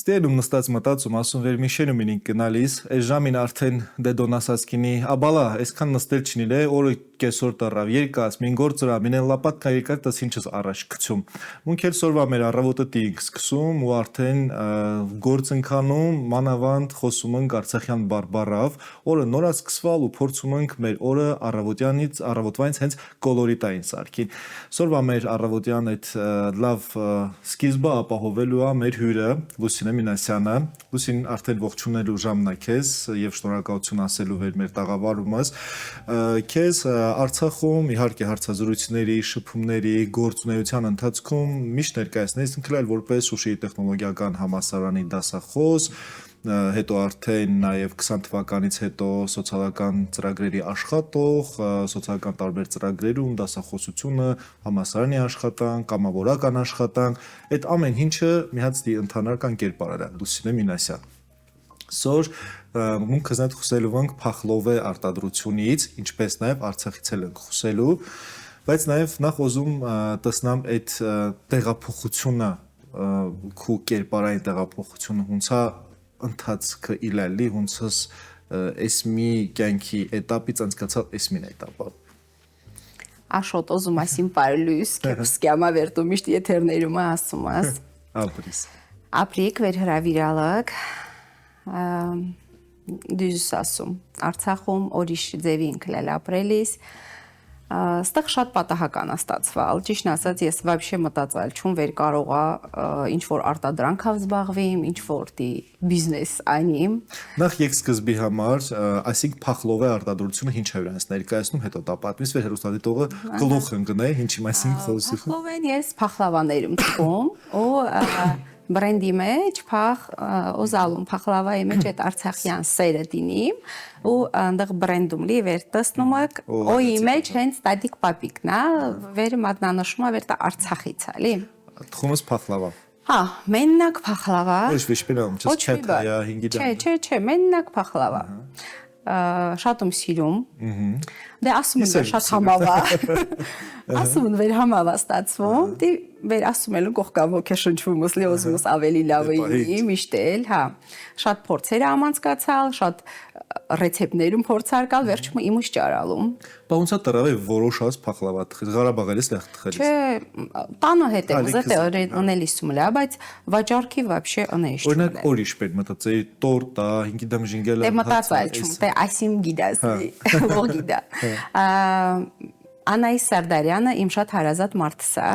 Ստերում նստած մտածում, ասում վեր Միշելում ինք գնալիս, այս ժամին արդեն դեդոն ասած կինի, աբալա, այսքան նստել չնիր է, օրը կեսօր տռավ, երկաց, մին գործրա, մինեն լապատ կա երկար, տս ինչս առաջ կցում։ Մունք էլ սորվա մեր առավոտը տիգ սկսում ու արդեն գործ ընկանում, մանավանդ խոսում ենք Արցախյան բարբառով, օրը նորա սկսվալ ու փորձում ենք մեր օրը առավոտվանից հենց կոլորիտային սարքին։ Սորվա մեր առավոտյան այդ լավ սկիզբը ապահովելու է մեր հյուրը Լուսինե Մինասյանը, Լուսին արդեն ողջունելու ժամն է քեզ եւ շնորհակալություն ասելու վեր մեր տաղավարումս քեզ Արցախում իհարկե հարցազրույցների, շփումների, գործունեության ընթացքում միշտ ներկայացնես ինքնել որպես Շուշիի տեխնոլոգիական համալսարանի դասախոս, հետո արդեն նաև 20 թվականից հետո սոցիալական ծրագրերի աշխատող, սոցիալական տարբեր ծրագրերում դասախոսությունը, համալսարանի աշխատանք, կամավորական աշխատանք, այդ ամեն ինչը մի հատ ընդհանրական կերպար է Լուսինե Մինասյան։ Սոր մունք քզնատ խոսելու ենք փախլովե արտադրությունից, ինչպես նաև Արցախից էլ ենք խոսելու, բայց նաև նախ ուզում տեսնամ այդ տեղափոխությունը, քու կերպարային տեղափոխությունը ոնց է ընթացքը իլալի, ոնցս այս մի կյանքի էտապից անցկացալ այս մին էտապը։ Աշոտ օզում ասիմ պարլույս, կեպսկյամա վերտու միշտ եթերներում ասում ես։ Ապրիս։ Ապրիկ վեր հրավիրալակ, դյուս ասում, Արցախում օրիշ ձևի ինքլել ապրելիս, ստեղ շատ պատահական է ստացվել, ճիշտն ասած ես вообще մտածել չում վեր կարողա ինչ-որ արտադրանքով զբաղվեմ, ինչ-որ բիզնես անիմ։ Նախ եք սկզբի համար, այսինքն փախլովե արտադրությունը ինչ է վրանց ներկայացնում, հետո դա պատմիս վեր հերոստատիտողը գլուխ ընկնե, ինչի մասին խոսի։ Փախլովեն ես փախլավաներում տվում, ու բրենդի մեջ օզալում փախլավայի մեջ այդ արցախյան սերը դինիմ ու այնտեղ բրենդում լի վեր տեսնում եք օի մեջ հենց տատիկ պապիկն է վեր մատնանշում է վեր տա Արցախից է լի Թխումս փախլավա Հա մեննակ փախլավա Ոչ վիշպինում չես չեթայա հինգի դամ Չէ մեննակ փախլավա Շատ սիրում դե ասում եմ շատ համավա ասում են վեր համավա ստացվում դի վեր ասում են կողքավ ոգեշնչվում ուսլի ուզում ավելի լավ է միշտ էլ հա շատ փորձեր ամանցկացալ շատ ռեցեպտներում փորձարկալ վերջում իմուս ճարալում Բաունցա տրավե որոշած փախլավա թխել Ղարաբաղելիս լեղ թխելիս Չէ տանը հետ է զետե անելիսում լա բայց վաճառքի вообще անեշ Օրինակ օրիշ պետք մտածեի տորտա հինգի դամ ժինգելը դե մտածալ չում դե ասիմ գիդաս ո գիդա Անայ Սարդարյանը իմ շատ հարազատ մարդս է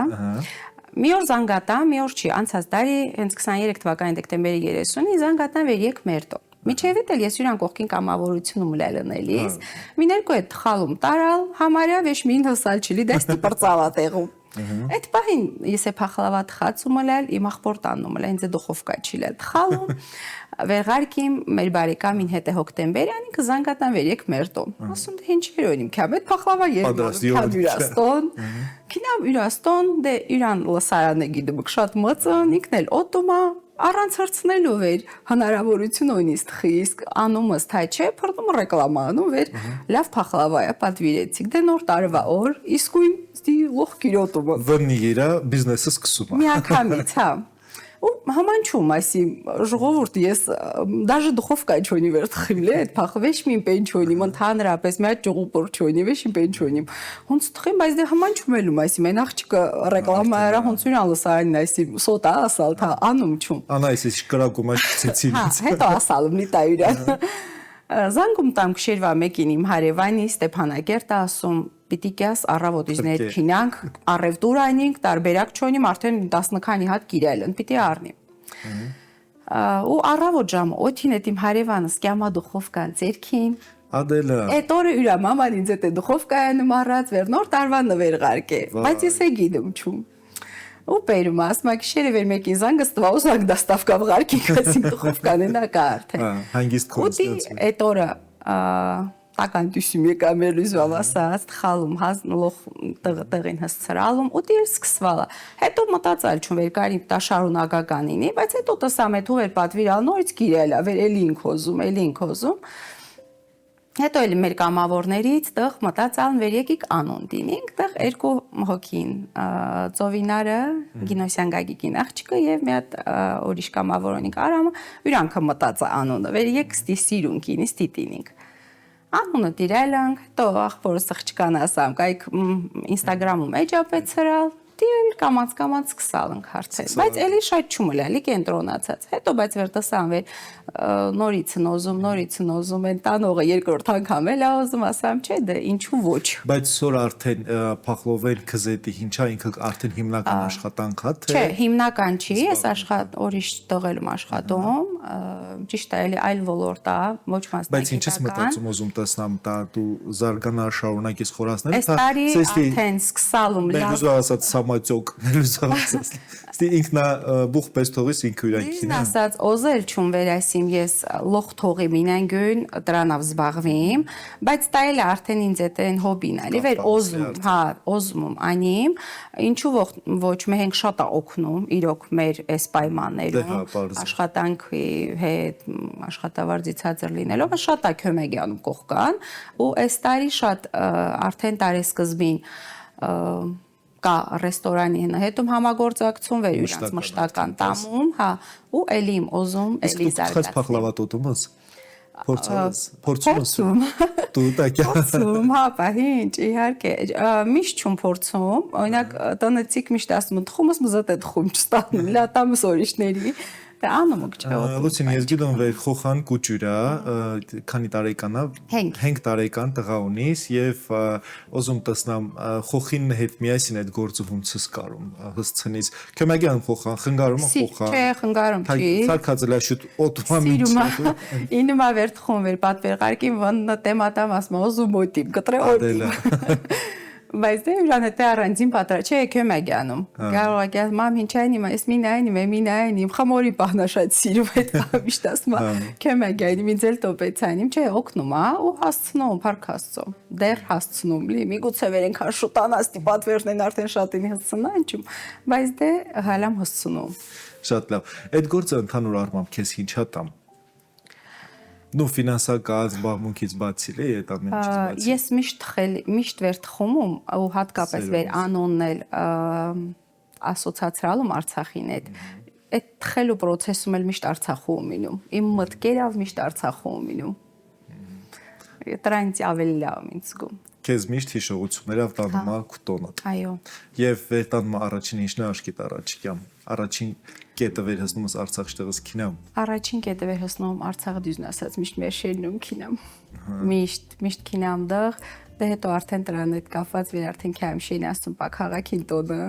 Մի օր զանգատա, մի օր չի, անցած տարի հենց 23 թվականի դեկտեմբերի 30-ի զանգատան վեր եկ մերտո Միջևիտ էլ ես յուրան կողքին կամավորությունում լելնելիս մի ներկու է թխալում տարալ համարյա վեշ մին հսալ չլի դեստի պրծավա տեղում Այդ պահին ես է փախլավա թխացում լել իմ ախպոր տանում լել ինձ դոխովկա չի լել թխալում վերղարկիմ մեր բարեկամին հետ է հոկտեմբերյանի կզանգատան վեր եկ մերտո ասում թե ինչ երոնիմ քյամ այդ փախլավա երաստոն Քինամ յուրաստոն դե յուրան լսարանը գիտում շատ մծն ինքն էլ օտոմա Առանց հրցնելու վեր հնարավորություն ունիս թխիսկ անումս թայ չէ փրտում ռեկլամանու վեր լավ փախլավա է պատվիրեցիք դե նոր տարվա օր իսկույն ստի լոխ կիրոտումը Վնի երա բիզնեսը սկսում է Միակամից հա ու համանչում այսի ժողովուրդ ես դաժե դուխովկա չունի վեր թխիմ լե այդ փախվեշ մին պենչոնիմ ընդհանրապես մի հատ ճուղուպոր չունի վեշ մին պենչոնիմ ոնց թխիմ բայց դե համանչումելում այսի մեն աղջիկը ռեկլամա արա ոնց յուրան լսարին այսի սոտա ասալ թա անում չում Անա այսի շկրակում այսեցին հետո ասալում լի տա յուրան Զանգում տամ քշերվա մեկին իմ հարևանի Ստեփանակերտը ասում պիտի կես առավոտից ներքինանք առևտուր այնինք տարբերակ չունիմ արդեն 10 քանի հատ կիրելն պիտի առնիմ ու առավոտ ժամ 8-ին այդ իմ հարևանս կյամա դուխովկան ձերքին Ադելա Այդ օրը յուրա մաման ինձ այդ դուխովկայանը մարած վեր նոր տարվա նվեր ղարկե բայց ես է գիտում չում ու բերում ասма քշերը վեր մեկին զանգը ստվա ու զանգ դաստավկա վղարկի կասին դուխովկանը նա կա արդեն Հանգիստ կոնստանցիա Այդ օրը տական դուսում եկամերուզ վավասած խալում հազնլող տեղին հսցրալում ու դեր սկսվալա հետո մտածալ չուն վեր կարի տա շարունակականինի բայց հետո տսամեթու վեր պատվիրալ նորից գիրելա վեր էլի ինք հոզում Հետո էլ մեր կամավորներից տեղ մտածալն վեր եկիք անուն դինենք, տեղ երկու հոգին Ծովինարը, Գինոսյան Գագիկին աղջիկը եւ մի հատ ուրիշ կամավորոնիկ Արամը, իրանքը մտածա անունը, վեր եկ ստի սիրուն կինի ստի դինենք։ Անունը դիրել ենք, հետո աղբորս աղջկան ասամ, կայք Instagram-ում էջապեց հրալ, դիել կամած սկսալ ենք հարցել, բայց էլի շատ չումլ էլի կենտրոնացած, հետո բայց վեր տեսան վեր նորից նոզում, են տանողը երկրորդ անգամ էլ ասում, ասամ, չէ, դե ինչու ոչ։ Բայց սոր արդեն փախլովեն քզետի ինչա ինքը արդեն հիմնական աշխատանք հա թե։ Չէ, հիմնական չի, ես ուրիշ տողելում աշխատում, ճիշտ է, էլի այլ ոլորտ է, ոչ մասնագիտական։ Բայց ինչպես մտածում ուզում տեսնամ, դա դու զարգանալ շարունակես խորացնել, Այս տարի արդեն սկսալում լավ Մատյոկ ներուզացած։ Ստի ինքնա բուխ պես թողիս ինքը իրանքին։ Ասած օզել չուն վերասիմ ես լող թողի մինանգուն դրանով զբաղվիմ, բայց տայել արդեն ինձ այդ հոբին էլի վեր օզում, հա, օզում անիմ, ինչու ոչ մենք շատ է օգնում իրոք մեր այս պայմաններում աշխատանքի հետ աշխատավարձի ցածր լինելով շատ է քյոմեգյանում կողքան ու այս տարի շատ արդեն տարեսկզբին կա ռեստորանի հետում համագործակցություն վեր իրանց մշտական տամում, հա, ու էլի իմ օզում, էլի զարգացնում։ Իսկ դու փախլավատոտում ես, փորձում դու տակյա։ Փորձում, հա, բա ինչ, իհարկե, միշտ չում փորձում, օրինակ տնեցիկ միշտ ասում, թխումս մզատ է թխում չստանում, լատամս օրիշների Դա անում եք չէ։ Լուսին, ես գիտեմ վեր խոխան կուճուրա, քանի տարեկան է, 5 տարեկան տղա ունիս եւ ոզում տեսնամ խոխին հետ միասին այդ գործը ոնց սկարում հսցնից։ Քեմագյան խոխան, խնգարում խոխան։ Չէ, խնգարում չի։ Ցարկածելա շուտ օտոմա Սիրումա։ Ինումա վեր թխում վեր պատվերղարկին վաննա տեմատամ ասում ոզում մոտիմ, կտրե օտիմ։ Բայց դե իրան հետ առանձին պատրա, չէ, քեմագյանում։ Կարող է գալ մամ ինչ այնիմ, ես մինայինիմ, խմորի պահնաշած սիրում այդ միշտ ասում, քեմագյանում ինձ էլ տոպեցանիմ, չէ, օգնում, հա, ու հասցնում, փառք Աստծո։ Դեռ հասցնում, լի, միգուցե վեր ենք շուտանաստի պատվերներն արդեն շատին հսցնա, ինչու՞, բայց դե հալամ հսցնում։ Շատ լավ։ Այդ գործը ընդհանուր առմամբ քեզ ինչա տամ։ Նու ֆինանսական զբաղմունքից բացի է այդ ամենից բացի։ Ես միշտ վեր թխումում ու հատկապես վեր անոնն էլ ասոցիացրալում Արցախին այդ թխելու process-ում էլ միշտ Արցախում ինում։ Իմ մտքերով միշտ Արցախում ինում։ Դրանից ավելի լավ ինձ զգում։ Քեզ միշտ հիշողություններով տանում ա քուտոնը։ Այո։ Եվ վեր տանում առաջին ինչն է աշկիտ առաջիկյամ։ Առաջին կետը վեր հսնում ես Արցախ շտեղս քինամ։ Առաջին կետը վեր հսնում Արցախ դյուզն ասած միշտ մեր շերնում քինամ։ Միշտ քինամ դեղ, դե հետո արդեն դրան հետ կապված վեր արդեն քայմ շեն ասում պա քաղաքին տոնը։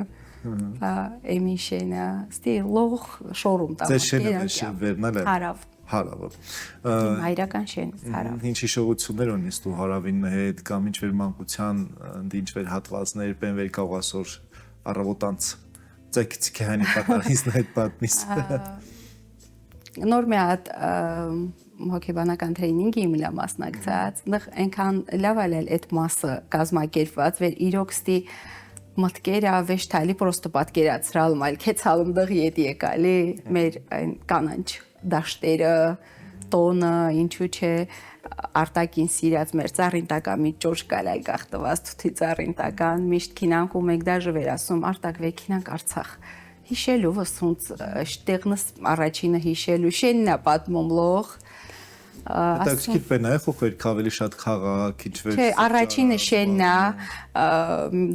Հա, էմի շենա, ստի լող շորում տա։ Ձեր շենը վերնալ է։ Հարավ։ Հարավը։ Հայրական շենից հարավ։ Ինչ հիշողություններ ունես դու հարավին հետ կամ ինչ վեր մանկության, ինչ վեր հատվածներ, բեն վեր կաղասոր առավոտանց Ձայքիցքի հանի պատանիսն այդ պատմիս։ Նոր մի հատ հոգեբանական տրեյնինգի իմ լա մասնակցած, դեղ այնքան լավ էլ այդ մասը կազմակերպված, վեր իրոք ստի մտքերը վեշտալի պրոստը պատկերացրալում, այլ քեցալում դեղ ետ եկալի, մեր այն կանանչ դաշտերը, տոնը, ինչու չէ, արտակին սիրած մեր ծառինտական մի ճորջ կալայ գախտված թութի ծառինտական միշտ քինանք ու մեկ դաժը վերասում արտակ վեքինանք Արցախ հիշելու վսունց շտեղնս առաջինը հիշելու շեննա պատմում լող Դա սկիտ բենա է խոխվեր կավելի շատ խաղակ ինչ վեր Չէ, առաջինը շեննա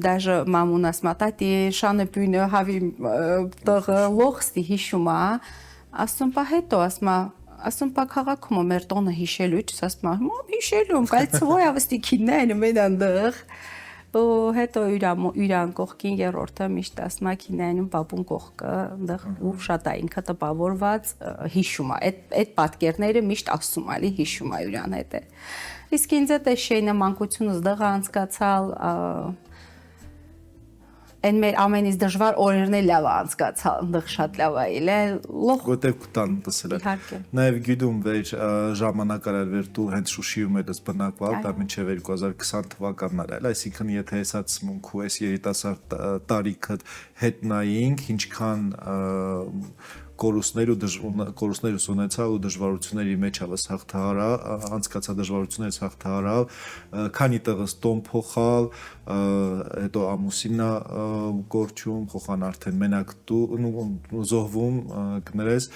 դաժը մամունաս մատատի շանը բյունը հավի տղը լողստի հիշումա ասում պա հետո ասում պա քաղաքում մեր տոնը հիշելու չս ասում մամ հիշելում կայցվոյ ավստի քիննայինը մեդանդեղ ու հետո իրան կողքին երրորդը միշտ ասում քիննայինում պապուն կողքը այնտեղ ու շատ է ինքը տպավորված հիշում է այդ պատկերները միշտ ասում ալի հիշում է իրան հետ իսկ ինձ այդ շենը մանկությունս դղ անցկացալ Այն մեր ամենից դժվար օրերն էլ լավ անցկացալ, այնտեղ շատ լավ է ելել, լող Որտեղ կտան տեսել։ Նաև գիտում վեր ժամանակ արել վեր դու հենց Շուշիում ես բնակվել, դա մինչև 2020 թվականն էր, այսինքն եթե հեսած մունքու ես երիտասարդ տարիքը հետ նայինք, ինչքան կորուստներ ունեցավ ու դժվարությունների մեջ ավս հաղթահարավ, անցկացա դժվարություններից հաղթահարավ, քանի տեղս տոն փոխալ, հետո ամուսինա գործում, փոխան արդեն մենակ զոհվում կներես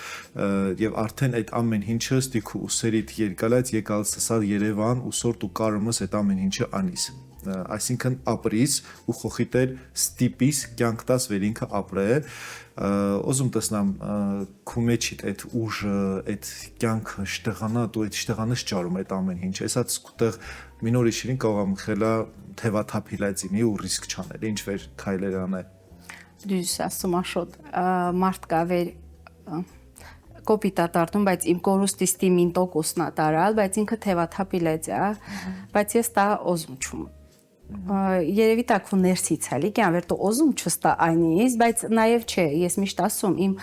եւ արդեն այդ ամեն ինչը ստիքու ուսերիդ երկալած եկալ սա Երևան ու սորտ ու կարմս այդ ամեն ինչը անիս այսինքն ապրիս ու խոխիտեր ստիպիս կյանք տաս վեր ինքը ապրել ոզում տեսնամ քու մեջիդ այդ ուժը այդ կյանքը շտեղանա դու այդ շտեղանս ճարում այդ ամեն ինչ էսա սկուտեղ մինորի շիրին կարող եմ խելա թևաթափիլածինի ու ռիսկ չանել ինչ վեր քայլեր անել դուս ասում աշոտ մարդ կա վեր կոպիտ ատարտում, բայց իմ կորուստից տիմին տոկոսնա տարալ, բայց ինքը թևաթափիլեց է, բայց ես տա օզում չում։ Երևի տակու ներսից էլի, կյան վեր տո օզում չստա այնից, բայց նաև չէ, ես միշտ ասում, իմ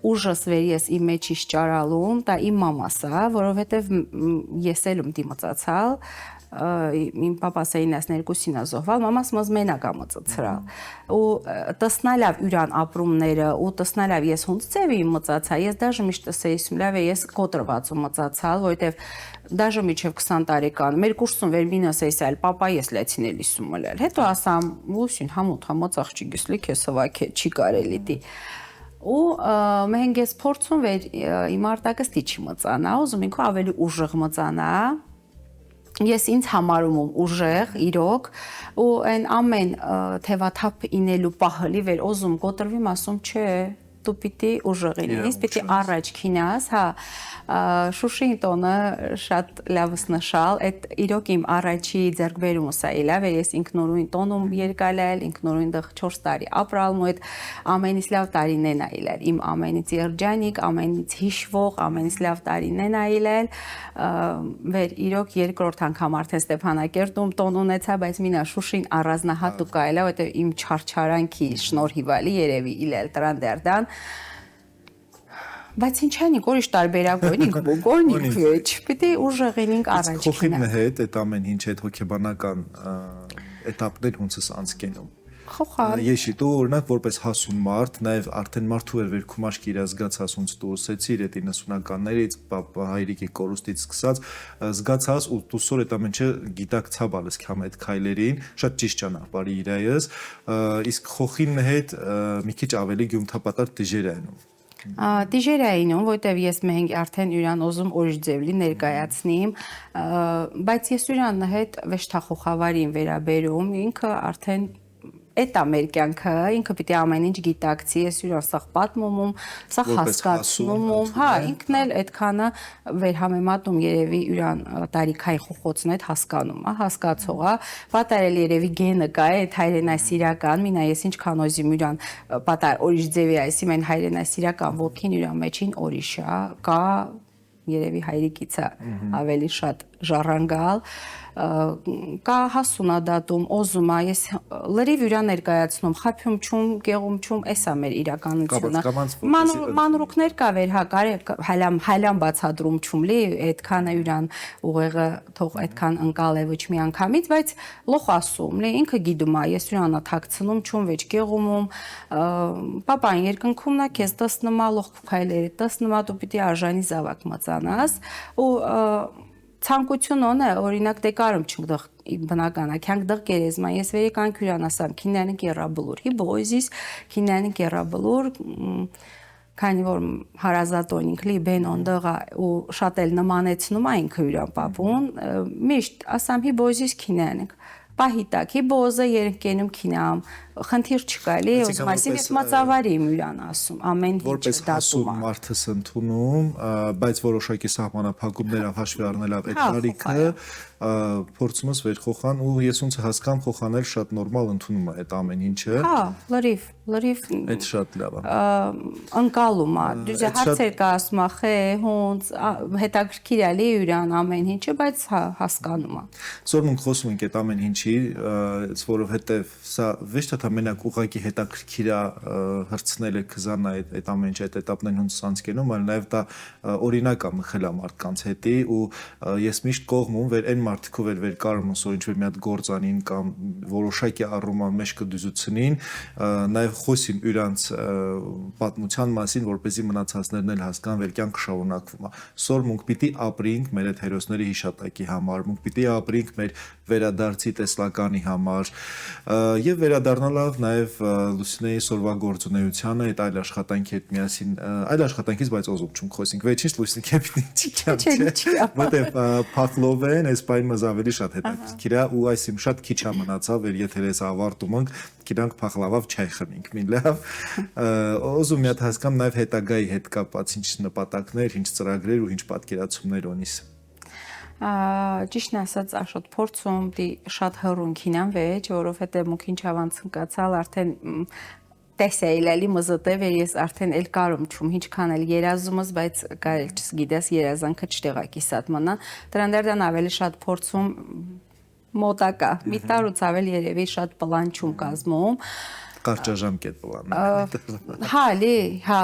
ուժս վեր ես իմ մեջից ճարալում, տա իմ մամասա, որովհետև ես էլ դիմացացալ, իմ պապասը 92-ին է զոհվել, մամաս մզ մենակ է մծացրալ։ Ու տեսնալավ յուրան ապրումները, ու տեսնալավ ես հունց ձևի մծացա, ես դաժե միշտ ասեյսում լավ է, ես կոտրված ու մծացալ, որովհետև դաժե միջև 20 տարեկան, մեր կուրսում վեր մին ասեյսալ, պապա ես լեցինել իսում մլել։ Հետո ասամ, ուսին համոտ համոց աղջիկ լի քեզ հվակե, չի կարելի դի։ Ու մենք ես փորձում վեր իմ արտակը ստիչի մծանա, ուզում ինքո ավելի ուժեղ մծանա Ես ինձ համարում եմ ուժեղ, իրոք, ու այն ամեն թևաթափ ինելու պահլի վեր օզում կոտրվիմ ասում չէ, դու պիտի ուժեղ ինես, պիտի առաջ քինաս, հա, Շուշին տոնը շատ լավս նշալ, այդ իրոք իմ առաջի ձեռքբերումս է լավ, ես ինքնուրույն տոնում երկալել, ինքնուրույն դղ 4 տարի ապրալ, ու այդ ամենից լավ տարիներն է իլել, իմ ամենից երջանիկ, ամենից հիշվող, ամենից լավ տարիներն է իլել, վեր իրոք երկրորդ անգամ արդեն Ստեփանակերտում տոն ունեցա, բայց մինա Շուշին առանձնահատուկ է, որտեղ իմ չարչարանքի շնորհիվ էլի երևի իլել տրան դերդան Բայց ինչանի գորիշ տարբերակորինք բոգորնիկ վեճ, պիտի ուժեղինինք առաջ քինա։ Խոխինն հետ այդ ամեն ինչ այդ հոգեբանական էտապներ ոնցս անցկենում։ Խոխար։ Եշի դու օրինակ որպես հասուն մարդ, նաև արդեն մարդու էր վերքում աշկի իր զգացած ոնց դու ուսեցիր այդ 90-ականներից, հայրիկի կորուստից սկսած, զգացած ու դու սոր այդ ամեն ինչը գիտակցաբալես քամ այդ քայլերին, շատ ճիշտ ճանապարհի իրայես, իսկ խոխինն հետ մի քիչ ավելի գյումթապատար դժեր է անում։ Դիժերային որտեվ ես մենք արդեն յուրան ոզում ուրիշ ձևլի ներկայացնիմ, բայց ես յուրան հետ վեշտախոխավարին վերաբերում, ինքը արդեն Այդ մեր կյանքը ինքը պիտի ամեն ինչ գիտակցի, ես յուրան սաղ պատմում, սաղ հասկացնում, հա, ինքն էլ այդքանը վերհամեմատում երևի յուրան տարիքային խոխոցն այդ հասկանում, հասկացող, պատարել երևի գենը կա, այդ հայրենասիրական, մինա ես ինչքան ոզիմ յուրան պատար օրիշ ձևի այսի մեն հայրենասիրական ոգին յուրան մեջին օրիշ կա երևի հայրիկից է ավելի շատ ժառանգալ կա հասունադատում օզում է ես լրիվ յուրան ներկայացնում խափյում չում գեղում չում էսա մեր իրականությունը մանրուկներ կա վեր հա կարի հալամ բացադրում չում լի այդքանը յուրան ուղեղը թող այդքան ընկալ է ոչ մի անգամից բայց լոխ ասում լի ինքը գիտում է ես յուրանա թաքցնում չում վեճ գեղումում պապան երկնքումն է քեզ տեսնում է լոխ քայլերը տեսնում է դու պիտի արժանի զավակ մծանաս ու ցանկություն ունե օրինակ դե կարում չգդղ բնական ակյանք դղ գերեզման ես վերեկան քյուրան ասամ քինյանը կերաբլուր հի բոյզիս քինյանը կերաբլուր քանի որ հարազատոնինք լի բենոն դղա ու շատ էլ նմանեցնում այն քյուրան պապուն միշտ ասամ հի բոյզիս քինյանք պահիտակ հի բոզը երկենում քինամ խնդիր չկա լի այսինքն ես մածավարի յուրան ասում ամեն ինչ որպես հասուն մարդս ընդունում բայց որոշակի սահմանափակումներ հաշվի առնելով այդ տարիքը փորձում ես վեր խոխան ու ես ոնց հասկամ խոխանել շատ նորմալ ընդունում է այդ ամեն ինչը հա լրիվ այդ շատ լավ է անկալում է դու հարցեր կա ասում է հոնց հետաքրքիր է լի յուրան ամեն ինչը բայց հա հասկանում է Զորմունք խոսում ենք այդ ամեն ինչի որովհետև սա վեճ ընդհանրապես ուղղակի հետաքրքիր է հրցնել քզանա այդ ամեն ինչ այդ этаպներն հունց անցկենում, այլ նաև դա օրինակ է մխել մարդկանց հետի ու ես միշտ կողմում վեր այն մարդիկ ով վեր կարում ուսոր ինչ որ մի հատ գործ անին կամ որոշակի առումով մեջ կդուզությունին, նաև խոսին իրանց պատմության մասին, որպեսզի մնացածներն էլ հասկանան, որ կյանքը շարունակվում է։ Սոր մենք պիտի ապրենք մեր այդ հերոսների հիշատակի համար, մենք պիտի ապրենք մեր վերադարձի տեսլականի համար եւ վերադառնալով նաև Լուսինեի սորվա գործունեությանը այդ այլ աշխատանքի հետ միասին այլ աշխատանքից բայց օզում չում խոսենք վերջից Լուսին կապիտի չի որտեվ փախլովեն այս բանը մզավելի շատ հետաքրքիր է ու այսինքն շատ քիչ է մնացավ որ եթե ես ավարտում ենք գրանք փախլավով չայ խմենք մին լավ օզում մի հատ հասկամ նաև հետագայի հետ կապված ինչ նպատակներ, ինչ ծրագրեր ու ինչ պատկերացումներ ունիս Ճիշտն ասած աշոտ փորձում դի շատ հռունքինան վեճ, որովհետև մուք ինչ ավանց ընկացալ արդեն տեսել էլի մզտև ես արդեն էլ կարում չում ինչքան էլ երազումս, բայց կարել չգիտես երազանքը չտեղակի սատ մնա, դրան դերդան ավելի շատ փորձում մոտակա, մի տարուց ավել երևի շատ պլան չում կազմում կարճաժամկետ պլան Հա, լի, հա,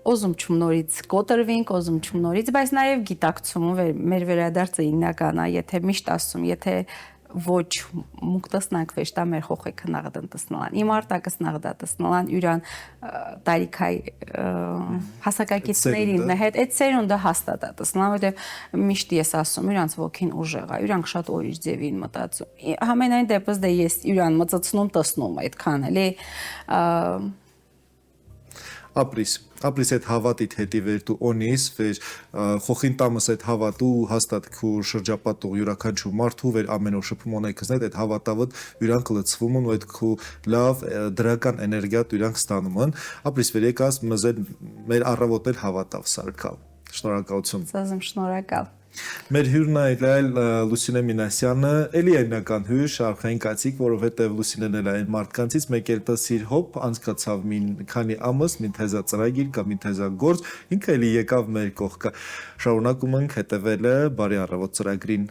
օզում չում նորից կոտրվինք, օզում չում նորից, բայց նաև գիտակցում մեր վերադարձը իննական է, եթե միշտ ասում, եթե ոչ մուկտասնանք վեշտա մեր խոխեքը նաղդան տսնալան, իմ արտակս նաղդա տսնալան, յուրան տարիքայ հասակակիցներին հետ, այդ սերունդը հաստատա տսնալան, որտև միշտ ես ասում, յուրանց ոգին ուժեղ է, յուրանք շատ օրիշ ձևին մտածում, համենայն դեպս դե ես յուրան մծծնում տսնում այդքան էլի ապրիս այդ հավատիդ հետի վեր դու օնիս վեր խոխին տամս այդ հավատու հաստատ քու շրջապատող յուրաքանչյուր մարդու վեր ամեն օր շփում ունեքս այդ հավատավդ յուրանք լցվում ու այդ քու լավ դրական էներգիա յուրանք ստանում են ապրիս վեր եկած մզել մեր առավոտել հավատավ սարքալ շնորհակալություն Ձեզ շնորհակալ Մեր հյուրն այլ Լուսինե Մինասյանը էլի այնական հյուր շարխային կացիկ, որովհետև Լուսինեն էլ այն մարդկանցից մեկ էլ տասիր հոպ անցկացավ մին քանի ամս, մին թեզա ծրագիր կամ մին թեզա գործ, ինքը էլի եկավ մեր կողքը։ Շարունակում ենք հետևելը բարի առավոտ ծրագրին։